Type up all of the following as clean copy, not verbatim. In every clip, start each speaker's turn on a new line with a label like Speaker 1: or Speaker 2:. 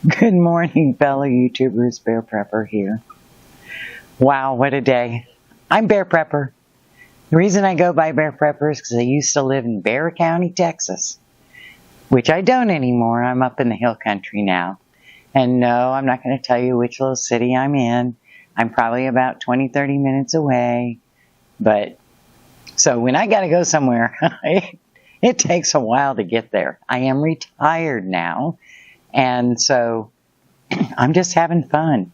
Speaker 1: Good morning, fellow YouTubers. Bear Prepper here. Wow, what a day. I'm Bear Prepper. The reason I go by Bear Prepper is because I used to live in Bear County, Texas, which I don't anymore. I'm up in the hill country now. And no, I'm not going to tell you which little city I'm in. I'm probably about 20-30 minutes away. But, so when I got to go somewhere, it takes a while to get there. I am retired now. And so I'm just having fun.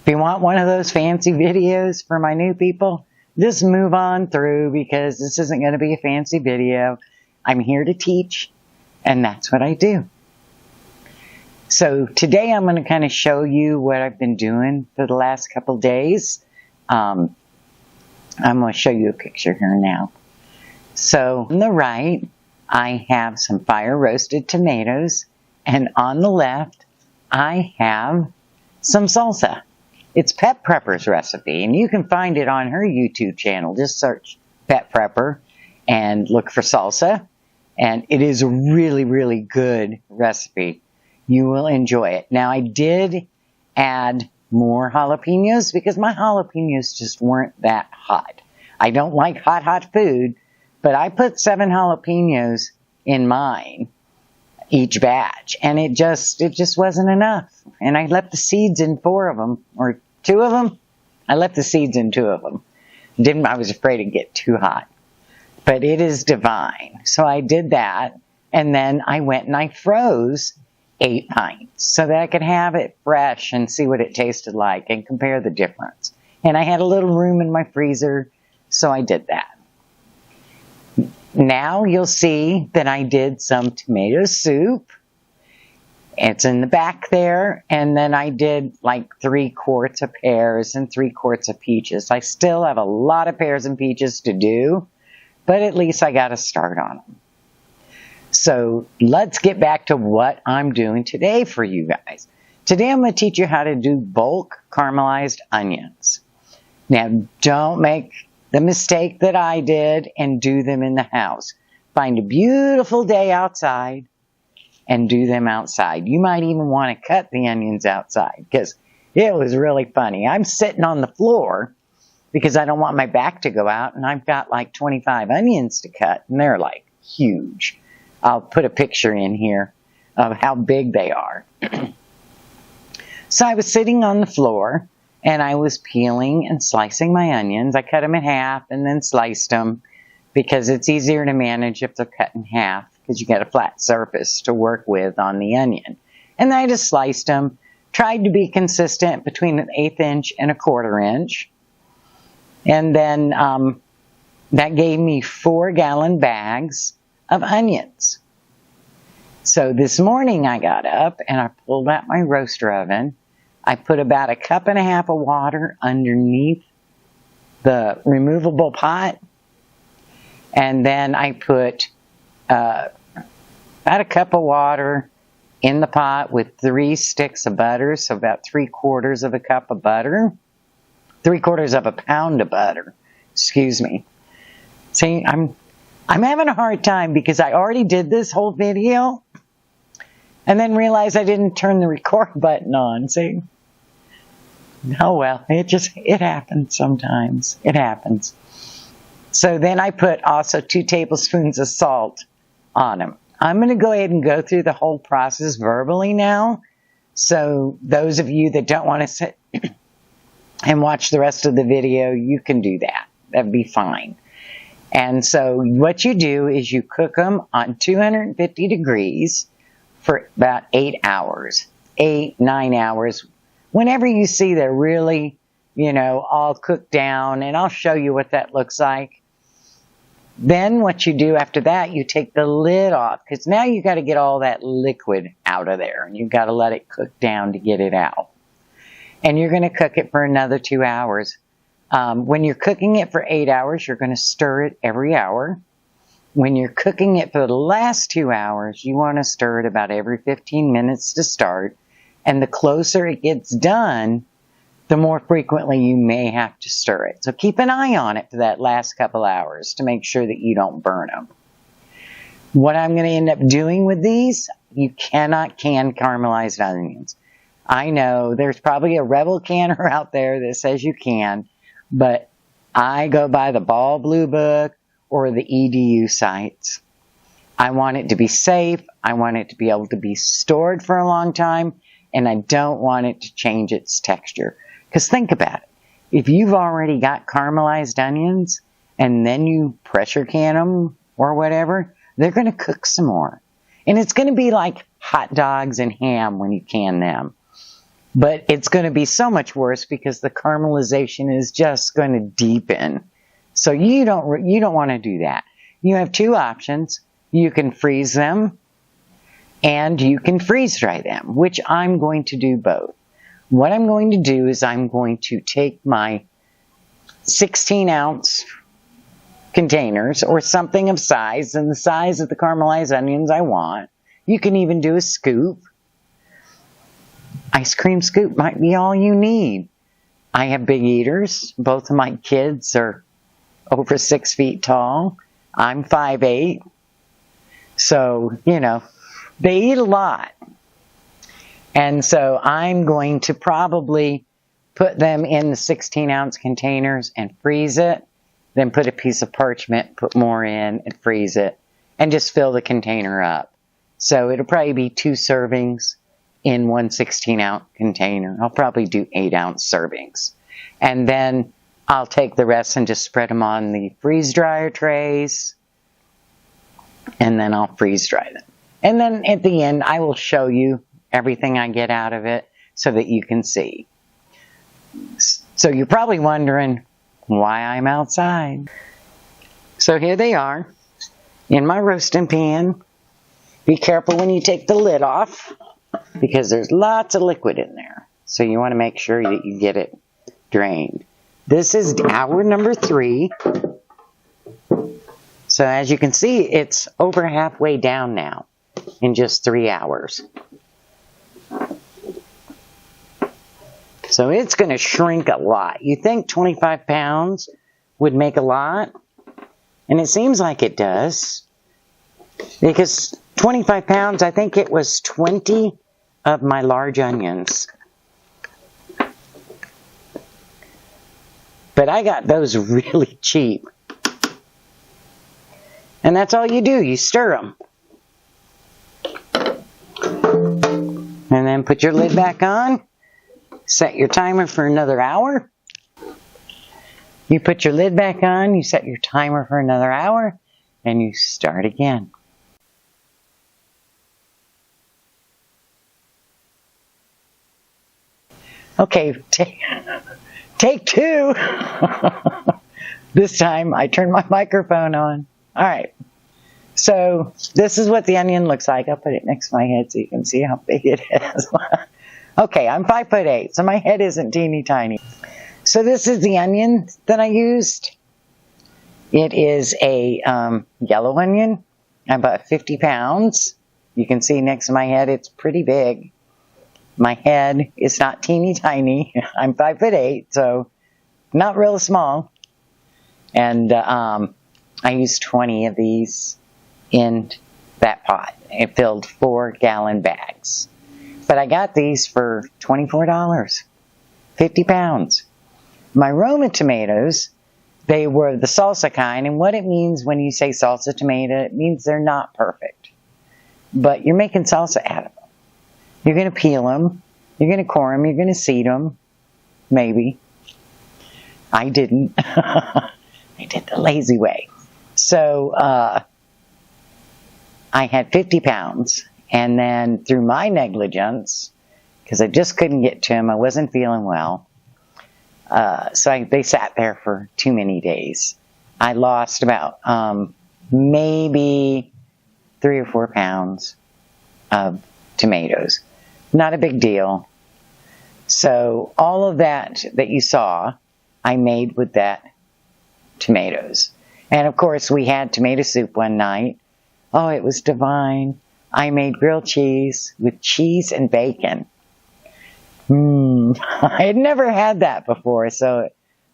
Speaker 1: If you want one of those fancy videos for my new people, just move on through because this isn't going to be a fancy video. I'm here to teach, and that's what I do. So today I'm going to kind of show you what I've been doing for the last couple days. I'm going to show you a picture here now. So on the right, I have some fire roasted tomatoes. And on the left, I have some salsa. It's Pet Prepper's recipe, and you can find it on her YouTube channel. Just search Pet Prepper and look for salsa. And it is a really, really good recipe. You will enjoy it. Now, I did add more jalapenos because my jalapenos just weren't that hot. I don't like hot food, but I put 7 jalapenos in mine. Each batch, and it just wasn't enough. And I left the seeds in 4 of them, or 2 of them. I left the seeds in 2 of them. I was afraid it'd get too hot. But it is divine. So I did that, and then I went and I froze 8 pints so that I could have it fresh and see what it tasted like and compare the difference. And I had a little room in my freezer, so I did that. Now you'll see that I did some tomato soup. It's in the back there. And then I did like 3 quarts of pears and 3 quarts of peaches. I still have a lot of pears and peaches to do, but at least I got a start on them. So let's get back to what I'm doing today for you guys. Today I'm going to teach you how to do bulk caramelized onions. Now don't make the mistake that I did and do them in the house. Find a beautiful day outside and do them outside. You might even want to cut the onions outside because it was really funny. I'm sitting on the floor because I don't want my back to go out, and I've got like 25 onions to cut, and they're like huge. I'll put a picture in here of how big they are. So I was sitting on the floor, and I was peeling and slicing my onions. I cut them in half and then sliced them because it's easier to manage if they're cut in half because you get a flat surface to work with on the onion. And then I just sliced them, tried to be consistent between an 1/8 inch and a 1/4 inch. And then that gave me 4-gallon bags of onions. So this morning I got up and I pulled out my roaster oven. I put about 1.5 cups of water underneath the removable pot. And then I put about 1 cup of water in the pot with 3 sticks of butter. So about 3/4 of a cup of butter. 3/4 of a pound of butter. Excuse me. See, I'm having a hard time because I already did this whole video and then realized I didn't turn the record button on. See? Oh well, it happens sometimes. It happens. So then I put also 2 tablespoons of salt on them. I'm going to go ahead and go through the whole process verbally now. So those of you that don't want to sit and watch the rest of the video, you can do that. That'd be fine. And so what you do is you cook them on 250 degrees for about 8 hours, 8-9 hours. Whenever you see they're really, all cooked down, and I'll show you what that looks like. Then what you do after that, you take the lid off, because now you got to get all that liquid out of there, and you've got to let it cook down to get it out. And you're going to cook it for another 2 hours. When you're cooking it for 8 hours, you're going to stir it every hour. When you're cooking it for the last 2 hours, you want to stir it about every 15 minutes to start. And the closer it gets done, the more frequently you may have to stir it. So keep an eye on it for that last couple hours to make sure that you don't burn them. What I'm going to end up doing with these, you cannot can caramelized onions. I know there's probably a rebel canner out there that says you can, but I go by the Ball Blue Book or the EDU sites. I want it to be safe. I want it to be able to be stored for a long time, and I don't want it to change its texture. Because think about it. If you've already got caramelized onions and then you pressure can them or whatever, they're going to cook some more. And it's going to be like hot dogs and ham when you can them. But it's going to be so much worse because the caramelization is just going to deepen. So you don't want to do that. You have two options. You can freeze them and you can freeze dry them, which I'm going to do both. What I'm going to do is I'm going to take my 16-ounce containers or something of size and the size of the caramelized onions I want. You can even do a scoop. Ice cream scoop might be all you need. I have big eaters. Both of my kids are over 6 feet tall. I'm 5'8". So, you know, they eat a lot. And so I'm going to probably put them in the 16-ounce containers and freeze it. Then put a piece of parchment, put more in and freeze it. And just fill the container up. So it'll probably be 2 servings in one 16-ounce container. I'll probably do 8-ounce servings. And then I'll take the rest and just spread them on the freeze dryer trays. And then I'll freeze dry them. And then at the end, I will show you everything I get out of it so that you can see. So you're probably wondering why I'm outside. So here they are in my roasting pan. Be careful when you take the lid off because there's lots of liquid in there. So you want to make sure that you get it drained. This is hour number 3. So as you can see, it's over halfway down now in just 3 hours. So it's going to shrink a lot. You think 25 pounds would make a lot? And it seems like it does. Because 25 pounds, I think it was 20 of my large onions. But I got those really cheap. And that's all you do. You stir them. And then put your lid back on. Set your timer for another hour. You put your lid back on. You set your timer for another hour. And you start again. Okay, take 2. This time I turned my microphone on. All right. So this is what the onion looks like. I'll put it next to my head so you can see how big it is. Okay, I'm 5'8", so my head isn't teeny tiny. So this is the onion that I used. It is a yellow onion, about 50 pounds. You can see next to my head it's pretty big. My head is not teeny tiny. I'm 5'8", so not real small. And I used 20 of these in that pot. It filled 4-gallon bags. But I got these for $24, 50 pounds. My Roma tomatoes, they were the salsa kind. And what it means when you say salsa tomato, it means they're not perfect. But you're making salsa out of them. You're going to peel them. You're going to core them. You're going to seed them. Maybe. I didn't. I did the lazy way. So I had 50 pounds. And then through my negligence, because I just couldn't get to them, I wasn't feeling well. They sat there for too many days. I lost about maybe 3 or 4 pounds of tomatoes. Not a big deal. So all of that you saw, I made with that tomatoes. And of course we had tomato soup one night. Oh, it was divine. I made grilled cheese with cheese and bacon. I had never had that before, so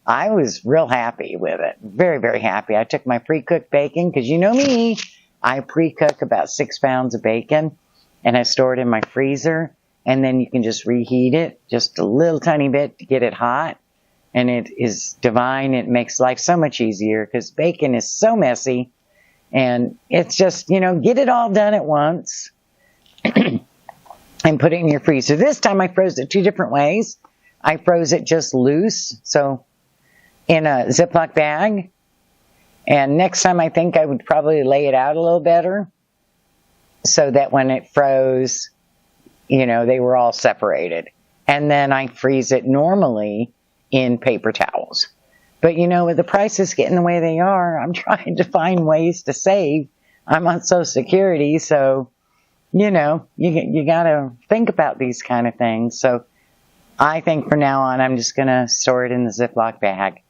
Speaker 1: I was real happy with it. Very, very happy. I took my pre-cooked bacon, because you know me, I pre-cook about 6 pounds of bacon, and I store it in my freezer, and then you can just reheat it just a little tiny bit to get it hot, and it is divine. It makes life so much easier because bacon is so messy, and it's just, you know, get it all done at once and put it in your freezer. This time I froze it 2 different ways. I froze it just loose, so in a Ziploc bag. And next time I think I would probably lay it out a little better so that when it froze, you know, they were all separated. And then I freeze it normally in paper towels. But, you know, with the prices getting the way they are, I'm trying to find ways to save. I'm on Social Security, so, you know, you got to think about these kind of things. So I think from now on, I'm just going to store it in the Ziploc bag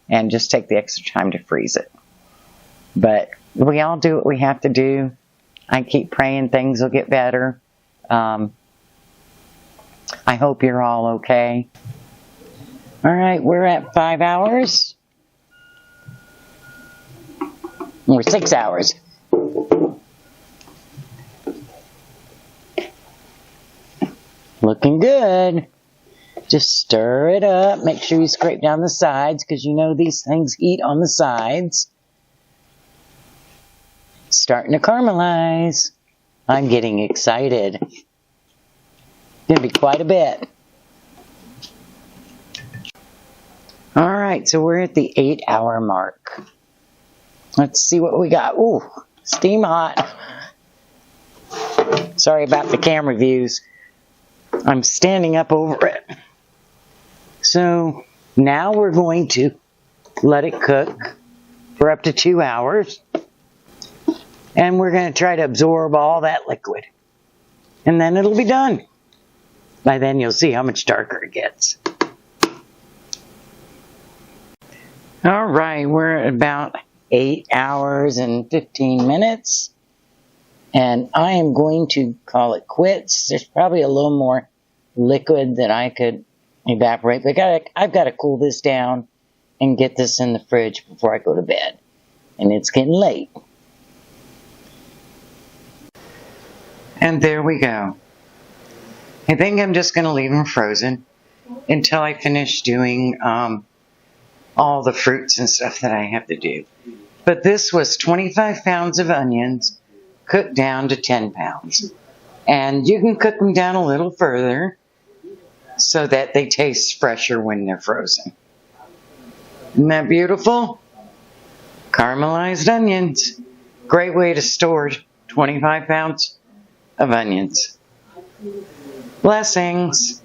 Speaker 1: and just take the extra time to freeze it. But we all do what we have to do. I keep praying things will get better. I hope you're all okay. All right, we're at 5 hours. Or 6 hours. Looking good. Just stir it up. Make sure you scrape down the sides because you know these things heat on the sides. Starting to caramelize. I'm getting excited. Gonna be quite a bit. All right, so we're at the 8-hour mark. Let's see what we got. Ooh, steam hot. Sorry about the camera views. I'm standing up over it. So now we're going to let it cook for up to 2 hours. And we're going to try to absorb all that liquid. And then it'll be done. By then you'll see how much darker it gets. All right, we're at about 8 hours and 15 minutes. And I am going to call it quits. There's probably a little more liquid that I could evaporate. But I've got to cool this down and get this in the fridge before I go to bed. And it's getting late. And there we go. I think I'm just going to leave them frozen until I finish doing all the fruits and stuff that I have to do. But this was 25 pounds of onions cooked down to 10 pounds. And you can cook them down a little further so that they taste fresher when they're frozen. Isn't that beautiful? Caramelized onions. Great way to store 25 pounds of onions. Blessings.